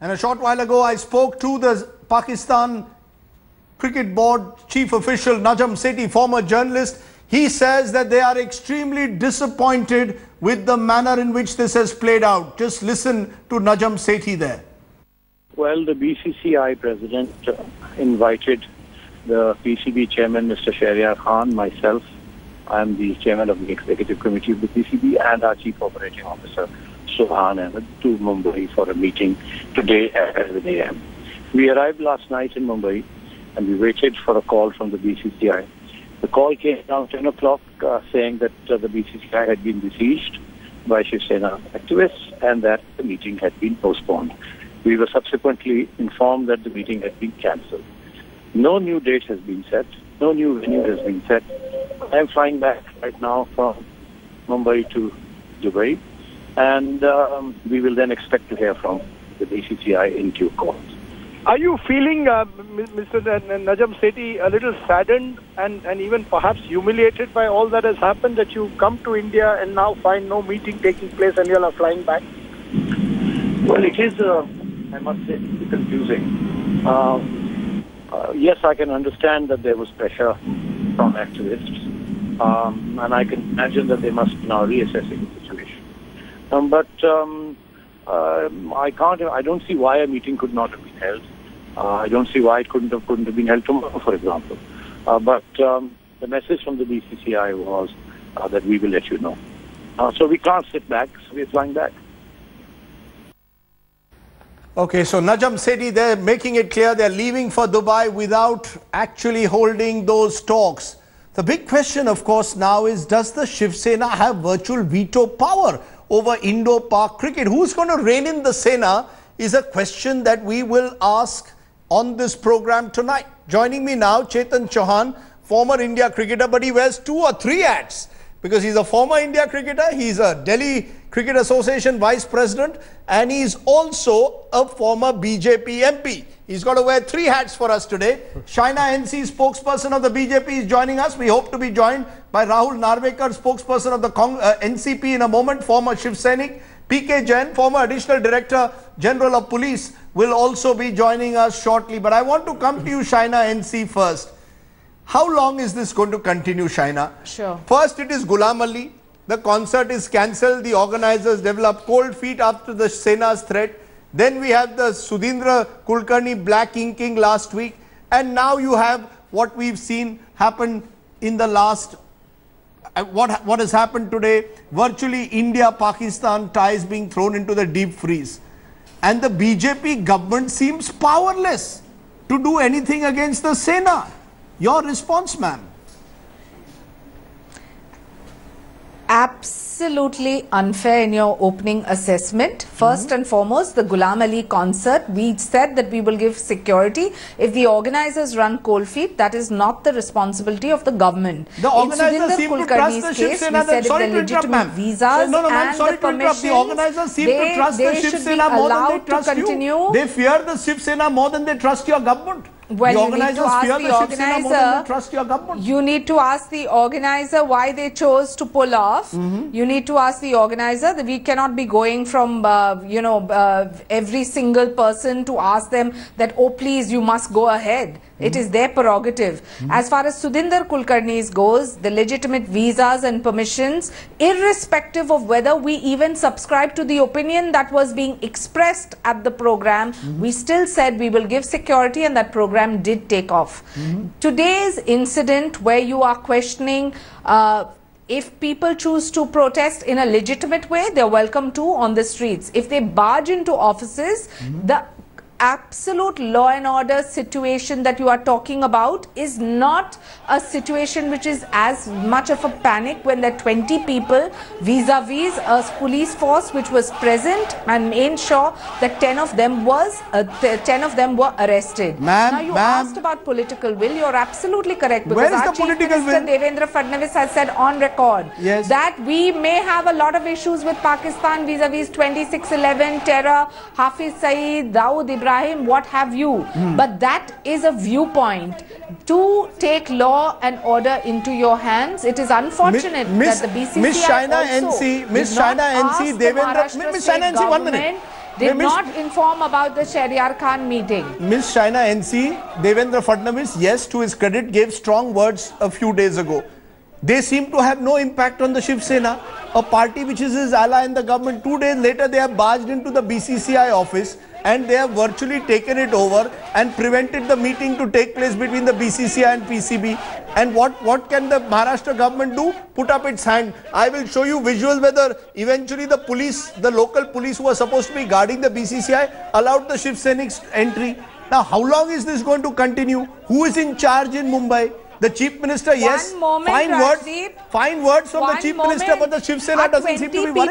And a short while ago, I spoke to the Pakistan Cricket Board Chief Official Najam Sethi, former journalist. He says that they are extremely disappointed with the manner in which this has played out. Just listen to Najam Sethi there. Well, the BCCI president invited the PCB chairman, Mr. Shahryar Khan, myself. I am the chairman of the executive committee of the PCB, and our chief operating officer, Subhan Ahmed, to Mumbai for a meeting today at 11 a.m. We arrived last night in Mumbai and we waited for a call from the BCCI. The call came around 10 o'clock saying that the BCCI had been besieged by Shiv Sena activists and that the meeting had been postponed. We were subsequently informed that the meeting had been cancelled. No new date has been set. No new venue has been set. I am flying back right now from Mumbai to Dubai, and we will then expect to hear from the BCCI in due course. Are you feeling, Mr. Najam Sethi, a little saddened and even perhaps humiliated by all that has happened, that you come to India and now find no meeting taking place and you are flying back? Well, it is, I must say, confusing. Yes, I can understand that there was pressure from activists, and I can imagine that they must be now reassessing the situation. I don't see why a meeting could not have been held. I don't see why it couldn't have been held tomorrow, for example. But the message from the BCCI was that we will let you know. So we can't sit back, so we're flying back. Okay, so Najam Sethi, they're making it clear they're leaving for Dubai without actually holding those talks. The big question, of course, now is, does the Shiv Sena have virtual veto power over Indo-Pak cricket? Who's going to rein in the Sena is a question that we will ask on this program tonight. Joining me now, Chetan Chauhan, former India cricketer, but he wears 2 or 3 hats because he's a former India cricketer, he's a Delhi Cricket Association Vice President, and he's also a former BJP MP. He's got to wear 3 hats for us today. Shaina NC, spokesperson of the BJP, is joining us. We hope to be joined by Rahul Narvekar, spokesperson of the NCP in a moment, former Shiv Sainik. PK Jain, former Additional Director General of Police, will also be joining us shortly. But I want to come to you, Shaina NC, first. How long is this going to continue, Shaina? Sure. First, it is Ghulam Ali. The concert is cancelled. The organizers developed cold feet after the Sena's threat. Then we have the Sudhindra Kulkarni black inking last week. And now you have what we've seen happen in the last, what has happened today, virtually India-Pakistan ties being thrown into the deep freeze. And the BJP government seems powerless to do anything against the Sena. Your response, ma'am? Absolutely unfair in your opening assessment. First and foremost, the Ghulam Ali concert, we said that we will give security. If the organizers run cold feet, that is not the responsibility of the government. The organizers seem to trust the Shiv Sena. Sorry to interrupt, ma'am. The organizers seem to trust the Shiv Sena more than they trust you. They fear the Shiv Sena more than they trust your government. Well, the organizers fear the Shiv Sena more than they trust your government. You need to ask the organizer why they chose to pull off. You need to ask the organizer that we cannot be going from, every single person to ask them that, oh, please, you must go ahead. It is their prerogative. As far as Sudhindra Kulkarni's goes, the legitimate visas and permissions, irrespective of whether we even subscribe to the opinion that was being expressed at the program, we still said we will give security, and that program did take off. Today's incident where you are questioning if people choose to protest in a legitimate way, they're welcome to on the streets. If they barge into offices, the absolute law and order situation that you are talking about is not a situation which is as much of a panic when there are 20 people vis-a-vis a police force which was present and made sure that 10 of them were arrested. Now you asked about political will. You're absolutely correct, because our Chief Minister Devendra Fadnavis has said on record that we may have a lot of issues with Pakistan vis-a-vis 2611, terror, Hafiz Saeed, Dawood Ibrahim, what have you. But that is a viewpoint. To take law and order into your hands, it is unfortunate that the BCCI Miss Shaina NC, Devendra, Miss Shaina NC, 1 minute. did not inform about the Shahryar Khan meeting. Miss China NC, Devendra Fadnavis, yes, to his credit, gave strong words a few days ago. They seem to have no impact on the Shiv Sena, a party which is his ally in the government. 2 days later, they have barged into the BCCI office and they have virtually taken it over and prevented the meeting to take place between the BCCI and PCB. And what can the Maharashtra government do? Put up its hand. I will show you visuals whether eventually the police, the local police who are supposed to be guarding the BCCI, allowed the Shiv Sainik's entry. Now, how long is this going to continue? Who is in charge in Mumbai? The Chief Minister, yes, fine words from the Chief Minister, but the Shiv Sena doesn't seem to be worried.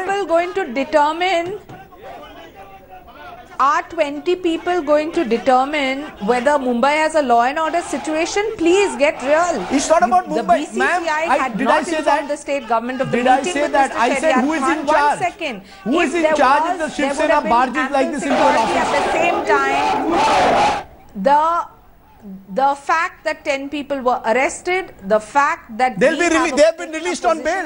Are 20 people going to determine whether Mumbai has a law and order situation? Please get real. It's not about Mumbai. The BCCI had not informed the state government of the meeting. Did I say that? I said who is in charge? 1 second. Who is in charge if the Shiv Sena barges like this into an office? At the same time, the fact that 10 people were arrested, the fact that they have been released on bail.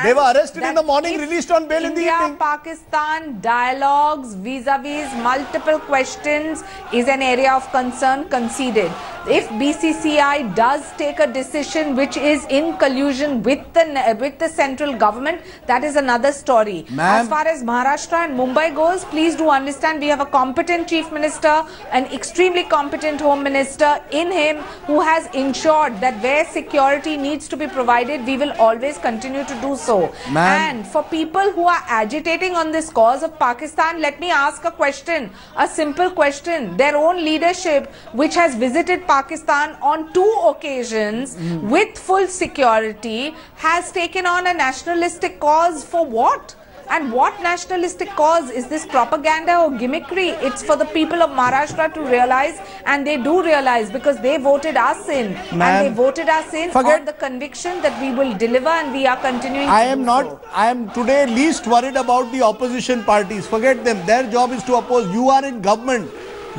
They were arrested in the morning, released on bail in the evening. India-Pakistan dialogues vis-a-vis multiple questions is an area of concern conceded. If BCCI does take a decision which is in collusion with the central government, that is another story. As far as Maharashtra and Mumbai goes, please do understand we have a competent Chief Minister, an extremely competent Home Minister in him who has ensured that where security needs to be provided, we will always continue to do so. And for people who are agitating on this cause of Pakistan, let me ask a question, a simple question. Their own leadership, which has visited Pakistan on 2 occasions with full security, has taken on a nationalistic cause for what? And what nationalistic cause? Is this propaganda or gimmickry? It's for the people of Maharashtra to realize, and they do realize because they voted us in. And they voted us in on the conviction that we will deliver, and we are continuing I am today least worried about the opposition parties. Forget them. Their job is to oppose. You are in government.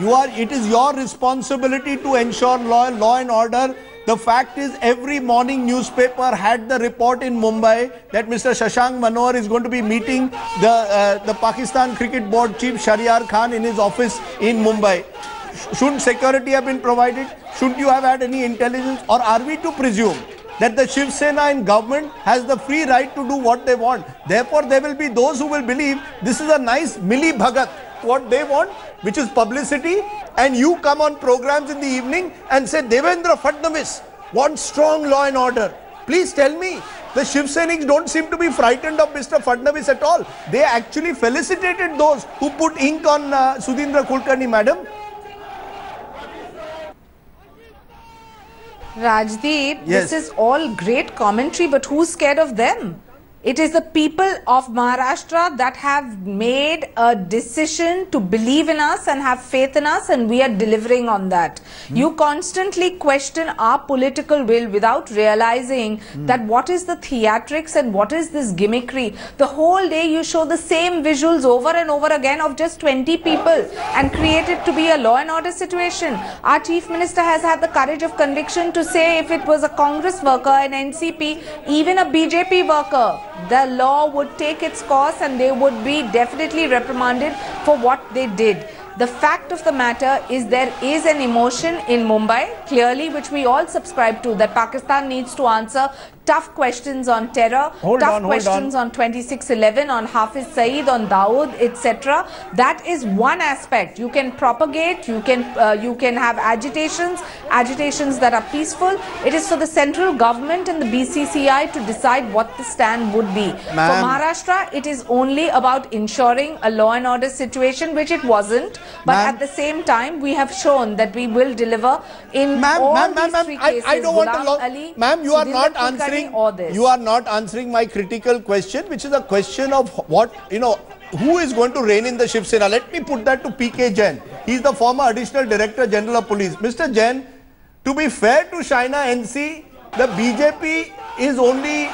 It is your responsibility to ensure law and order. The fact is, every morning newspaper had the report in Mumbai that Mr. Shashank Manohar is going to be meeting the Pakistan Cricket Board Chief Shahryar Khan in his office in Mumbai. Shouldn't security have been provided? Shouldn't you have had any intelligence? Or are we to presume that the Shiv Sena in government has the free right to do what they want? Therefore, there will be those who will believe this is a nice Mili Bhagat, what they want, which is publicity, and you come on programs in the evening and say Devendra Fadnavis wants strong law and order. Please tell me, the Shiv Sainiks don't seem to be frightened of Mr. Fadnavis at all. They actually felicitated those who put ink on Sudhindra Kulkarni, madam. Rajdeep, this is all great commentary, but who's scared of them? It is the people of Maharashtra that have made a decision to believe in us and have faith in us, and we are delivering on that. You constantly question our political will without realizing that what is the theatrics and what is this gimmickry. The whole day you show the same visuals over and over again of just 20 people and create it to be a law and order situation. Our Chief Minister has had the courage of conviction to say if it was a Congress worker, an NCP, even a BJP worker, the law would take its course and they would be definitely reprimanded for what they did. The fact of the matter is there is an emotion in Mumbai, clearly, which we all subscribe to, that Pakistan needs to answer tough questions on terror, tough questions on 26/11, on Hafiz Saeed, on Dawood, etc. That is one aspect. You can propagate, you can have agitations that are peaceful. It is for the central government and the BCCI to decide what the stand would be. For Maharashtra, it is only about ensuring a law and order situation, which it wasn't. But at the same time, we have shown that we will deliver in all these 3 cases. I don't want to ma'am, you are not answering. You are not answering my critical question, which is a question of what, who is going to reign in the Shiv Sena. Let me put that to PK Jain. He is the former Additional Director General of Police. Mr. Jain, to be fair to China NC, the BJP is only,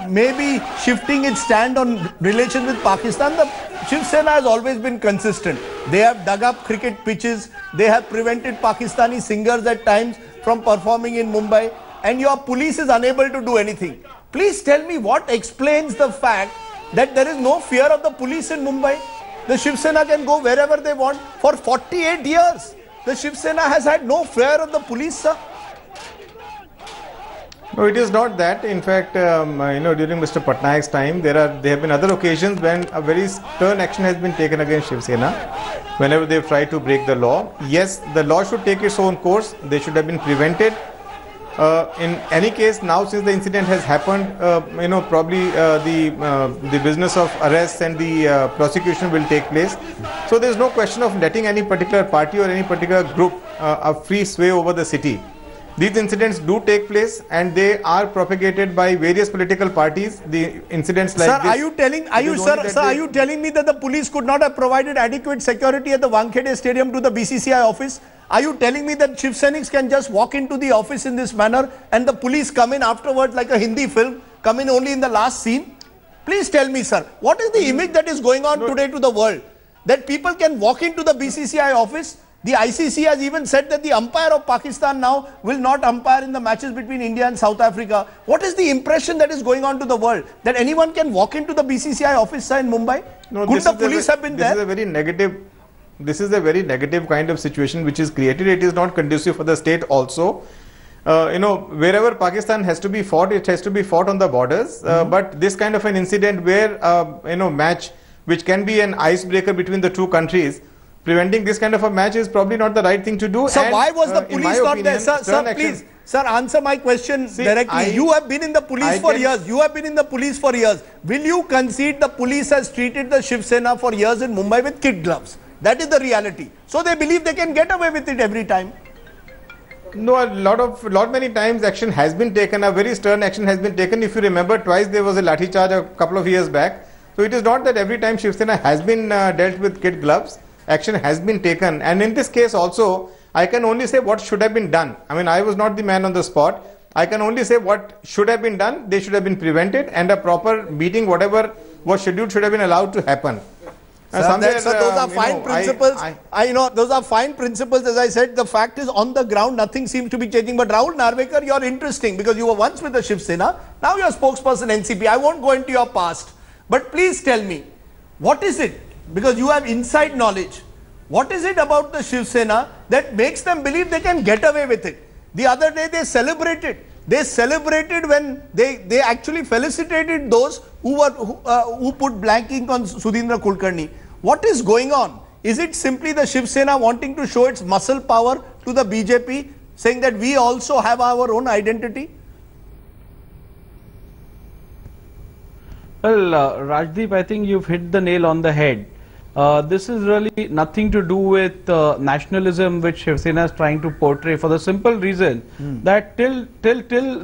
maybe shifting its stand on relations with Pakistan. The Shiv Sena has always been consistent. They have dug up cricket pitches. They have prevented Pakistani singers at times from performing in Mumbai. And your police is unable to do anything. Please tell me what explains the fact that there is no fear of the police in Mumbai. The Shiv Sena can go wherever they want. For 48 years, the Shiv Sena has had no fear of the police, sir. No, it is not that. In fact, during Mr. Patnaik's time, there have been other occasions when a very stern action has been taken against Shiv Sena whenever they have tried to break the law. Yes, the law should take its own course. They should have been prevented. In any case, now since the incident has happened, probably the business of arrests and the prosecution will take place. So there is no question of letting any particular party or any particular group a free sway over the city. These incidents do take place and they are propagated by various political parties. The incidents like sir, this. Are you telling me that the police could not have provided adequate security at the Wankhede Stadium to the BCCI office? Are you telling me that Shiv Sainiks can just walk into the office in this manner and the police come in afterwards like a Hindi film, come in only in the last scene? Please tell me, sir, what is the image that is going on today to the world? That people can walk into the BCCI office? The ICC has even said that the umpire of Pakistan now will not umpire in the matches between India and South Africa. What is the impression that is going on to the world? That anyone can walk into the BCCI office, sir, in Mumbai? No, could the police have been there? This is a very negative kind of situation which is created. It is not conducive for the state also. Wherever Pakistan has to be fought, it has to be fought on the borders. But this kind of an incident where, match which can be an icebreaker between the two countries, preventing this kind of a match is probably not the right thing to do. So why was the police not there? Sir, please, sir, answer my question directly. You have been in the police for years. You have been in the police for years. Will you concede the police has treated the Shiv Sena for years in Mumbai with kid gloves? That is the reality. So they believe they can get away with it every time. No, many times action has been taken. A very stern action has been taken. If you remember, twice there was a lathi charge a couple of years back. So it is not that every time Shiv Sena has been dealt with kid gloves. Action has been taken, and in this case also I can only say what should have been done. I mean, I was not the man on the spot. I can only say what should have been done. They should have been prevented, and a proper meeting, whatever was scheduled, should have been allowed to happen. Those are fine principles. I know those are fine principles. As I said, the fact is on the ground nothing seems to be changing. But Rahul Narvekar, you're interesting because you were once with the Shiv Sena. Now you're spokesperson NCP. I won't go into your past, but please tell me, what is it? Because you have inside knowledge. What is it about the Shiv Sena that makes them believe they can get away with it? The other day they celebrated. They celebrated when they actually felicitated those who put blank ink on Sudhindra Kulkarni. What is going on? Is it simply the Shiv Sena wanting to show its muscle power to the BJP, saying that we also have our own identity? Well, Rajdeep, I think you've hit the nail on the head. This is really nothing to do with nationalism which Shiv Sena is trying to portray, for the simple reason that till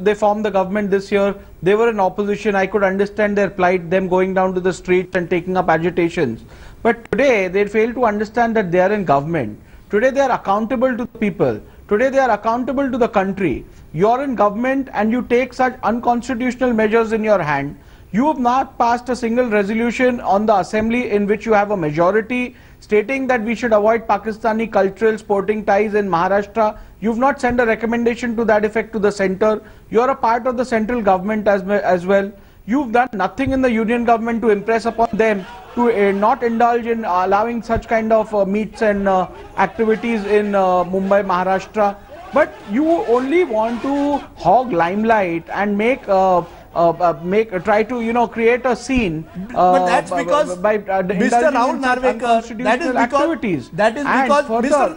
they formed the government this year, they were in opposition. I could understand their plight, them going down to the streets and taking up agitations. But today they fail to understand that they are in government. Today they are accountable to the people. Today they are accountable to the country. You are in government and you take such unconstitutional measures in your hand. You have not passed a single resolution on the assembly in which you have a majority stating that we should avoid Pakistani cultural sporting ties in Maharashtra. You have not sent a recommendation to that effect to the centre. You are a part of the central government as well. You've done nothing in the union government to impress upon them to not indulge in allowing such kind of meets and activities in Mumbai, Maharashtra. But you only want to hog limelight and try to create a scene. But that's because by Mr. Rahul Narvekar, that is because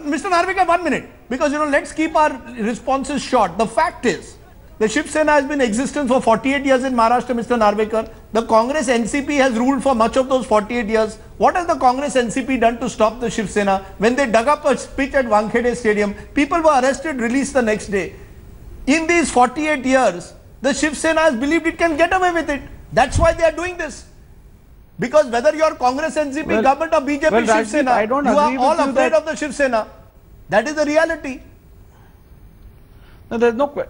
Mr. Narvekar, 1 minute, because let's keep our responses short. The fact is, the Shiv Sena has been in existence for 48 years in Maharashtra, Mr. Narvekar. The Congress NCP has ruled for much of those 48 years. What has the Congress NCP done to stop the Shiv Sena? When they dug up a pitch at Wankhede Stadium, people were arrested, released the next day. In these 48 years, the Shiv Sena has believed it can get away with it. That's why they are doing this. Because whether you are Congress, NCP, government or BJP, Shiv Sena, you are all afraid of the Shiv Sena. That is the reality. No, there's no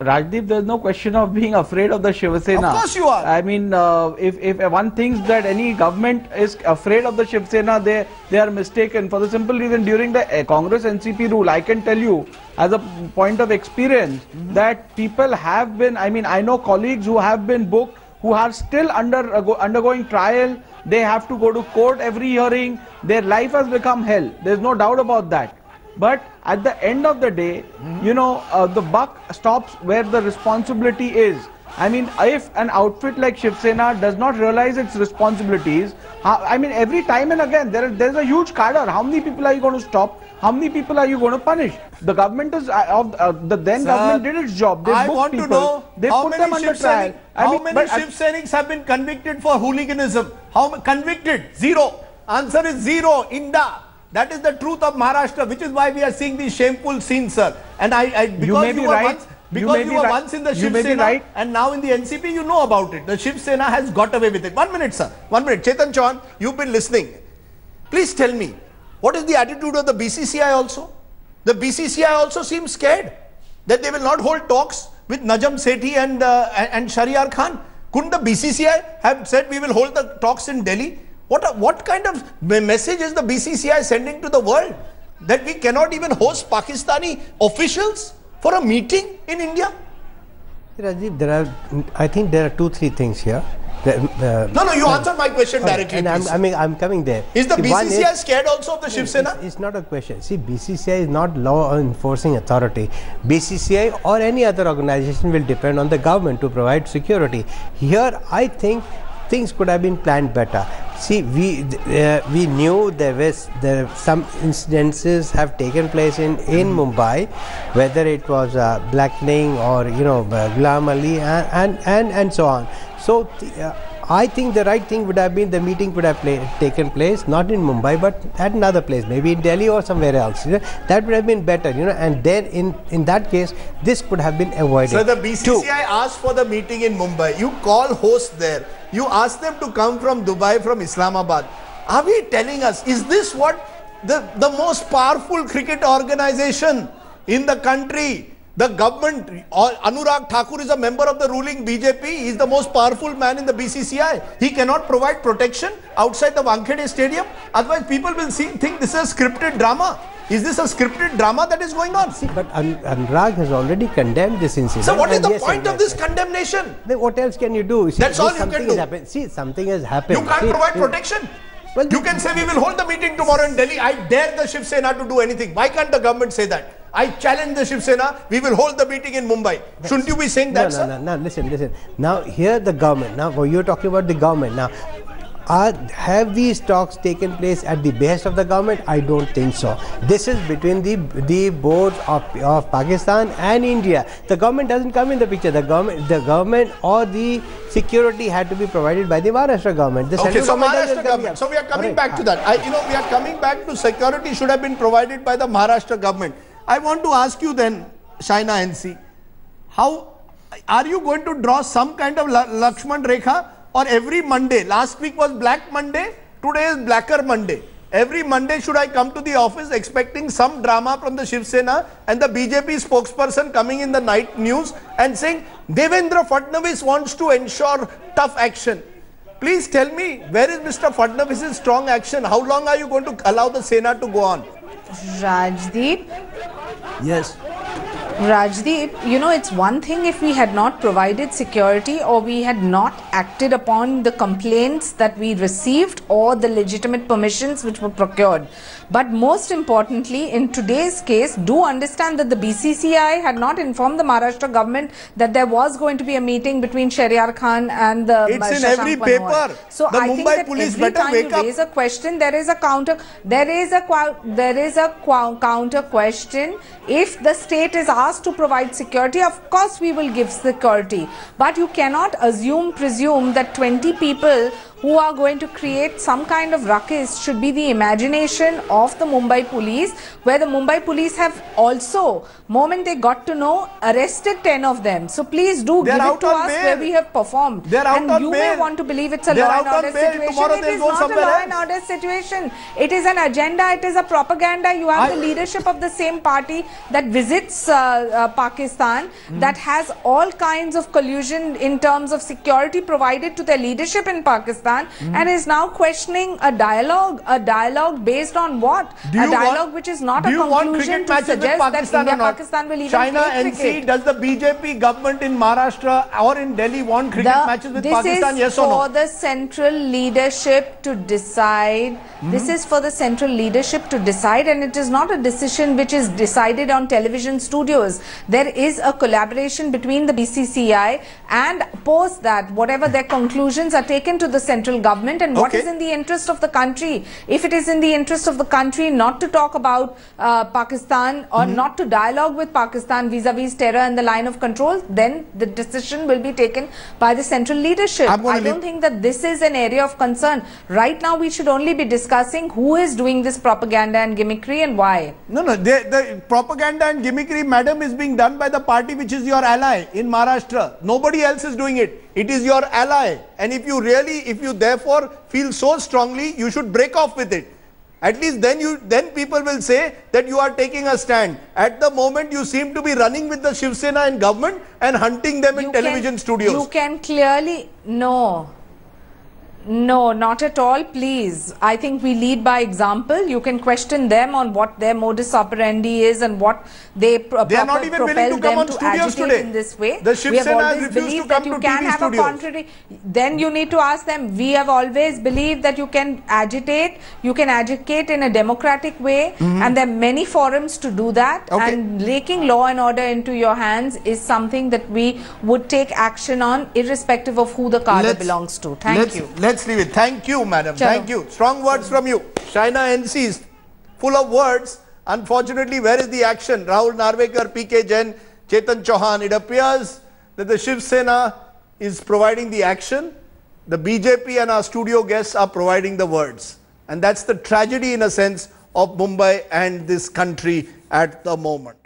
Rajdeep, there's no question of being afraid of the Shiv Sena. Of course you are. I mean, if one thinks that any government is afraid of the Shiv Sena, they are mistaken. For the simple reason, during the Congress NCP rule, I can tell you as a point of experience that people have been, I know colleagues who have been booked, who are still undergoing trial, They have to go to court every hearing. Their life has become hell. There's no doubt about that. But at the end of the day, you know, the buck stops where the responsibility is. I mean, if an outfit like Shiv Sena does not realize its responsibilities, I mean, every time and again, there's a huge cadre. How many people are you going to stop? How many people are you going to punish? The government is, the then government did its job. They I booked want people. to know They how put many them under trial. How many Shiv Senics have been convicted for hooliganism? How convicted? Zero. Answer is zero. Inda. That is the truth of Maharashtra, which is why we are seeing these shameful scenes, sir. And because you were once in the Shiv Sena and now in the NCP, you know about it. The Shiv Sena has got away with it. 1 minute, sir. 1 minute. Chetan Chauhan, you've been listening. Please tell me, what is the attitude of the BCCI also? The BCCI also seems scared that they will not hold talks with Najam Sethi and Shahryar Khan. Couldn't the BCCI have said we will hold the talks in Delhi? What kind of message is the BCCI sending to the world? That we cannot even host Pakistani officials for a meeting in India? Rajiv, I think there are 2-3 things here. No, you answer my question directly. And I'm coming there. Is the BCCI scared also of the Shiv Sena? It's not a question. See, BCCI is not law enforcing authority. BCCI or any other organization will depend on the government to provide security. Here, I think things could have been planned better. See, we knew there some incidences have taken place in Mumbai, whether it was blackening or Ghulam Ali and so on. So I think the right thing would have been the meeting would have taken place not in Mumbai but at another place, maybe in Delhi or somewhere else. That would have been better, and then in that case this could have been avoided. So the BCCI asked for the meeting in Mumbai. You call host there. You ask them to come from Dubai, from Islamabad. Are we telling us, is this what the most powerful cricket organization in the country, the government, Anurag Thakur is a member of the ruling BJP, he is the most powerful man in the BCCI. He cannot provide protection outside the Wankhede Stadium. Otherwise people will think this is a scripted drama. Is this a scripted drama that is going on? See, but Anurag has already condemned this incident. So what is the point of this condemnation? Then what else can you do? See, that's all you can do. See, something has happened. You can't provide protection. Well, you can say we will hold the meeting tomorrow in Delhi. I dare the Shiv Sena to do anything. Why can't the government say that? I challenge the Shiv Sena. We will hold the meeting in Mumbai. Shouldn't you be saying that, sir? No, listen. Now, here the government. Now, you're talking about the government. Now, have these talks taken place at the behest of the government? I don't think so. This is between the boards of Pakistan and India. The government doesn't come in the picture. The government or the security had to be provided by the Maharashtra government. Okay, so Maharashtra government. So we are coming back to that. We are coming back to security should have been provided by the Maharashtra government. I want to ask you then, Shaina NC, how are you going to draw some kind of Lakshman Rekha? Or every Monday, last week was Black Monday, today is Blacker Monday. Every Monday should I come to the office expecting some drama from the Shiv Sena and the BJP spokesperson coming in the night news and saying Devendra Fadnavis wants to ensure tough action. Please tell me, where is Mr. Fadnavis's strong action? How long are you going to allow the Sena to go on? Rajdeep? Yes. Rajdeep, it's one thing if we had not provided security or we had not acted upon the complaints that we received or the legitimate permissions which were procured. But most importantly, in today's case, do understand that the BCCI had not informed the Maharashtra government that there was going to be a meeting between Shahryar Khan and the It's in every paper. So the I Mumbai think that police every better time wake you up. raise a question, there is a counter question. If the state is asked to provide security, of course we will give security. But you cannot presume that 20 people who are going to create some kind of ruckus should be the imagination of the Mumbai police, where the Mumbai police have also, moment they got to know, arrested 10 of them. So please do give it to us where we have performed. And you may want to believe it's a law and order situation. It is not a law and order situation. It is an agenda. It is a propaganda. You have the leadership of the same party that visits Pakistan, that has all kinds of collusion in terms of security provided to their leadership in Pakistan. Pakistan and is now questioning a dialogue based on what? A dialogue which is not a conclusion to suggest that India-Pakistan will even China play NC, cricket. does the BJP government in Maharashtra or in Delhi want cricket matches with Pakistan, yes or no? This is for the central leadership to decide. This is for the central leadership to decide, and it is not a decision which is decided on television studios. There is a collaboration between the BCCI, and post that whatever their conclusions are taken to the central government, and what is in the interest of the country. If it is in the interest of the country not to talk about Pakistan or not to dialogue with Pakistan vis-a-vis terror and the line of control, then the decision will be taken by the central leadership. I don't think that this is an area of concern. Right now we should only be discussing who is doing this propaganda and gimmickry and why. No, the propaganda and gimmickry, madam, is being done by the party which is your ally in Maharashtra. Nobody else is doing it. It is your ally. And if you therefore feel so strongly, you should break off with it. At least then people will say that you are taking a stand. At the moment, you seem to be running with the Shiv Sena in government and hunting them in television studios. You can clearly, no, not at all, please. I think we lead by example. You can question them on what their modus operandi is and what they are not even willing to come on studios today in this way. The Shiv Sena has refused to come to TV studios. Then you need to ask them. We have always believed that you can agitate in a democratic way, and there are many forums to do that. And taking law and order into your hands is something that we would take action on, irrespective of who the cadre belongs to. Thank you. Let's leave it. Thank you, madam. Thank you. Strong words from you. China NC is full of words. Unfortunately, where is the action? Rahul Narvekar, PK Jain, Chetan Chauhan. It appears that the Shiv Sena is providing the action. The BJP and our studio guests are providing the words. And that's the tragedy, in a sense, of Mumbai and this country at the moment.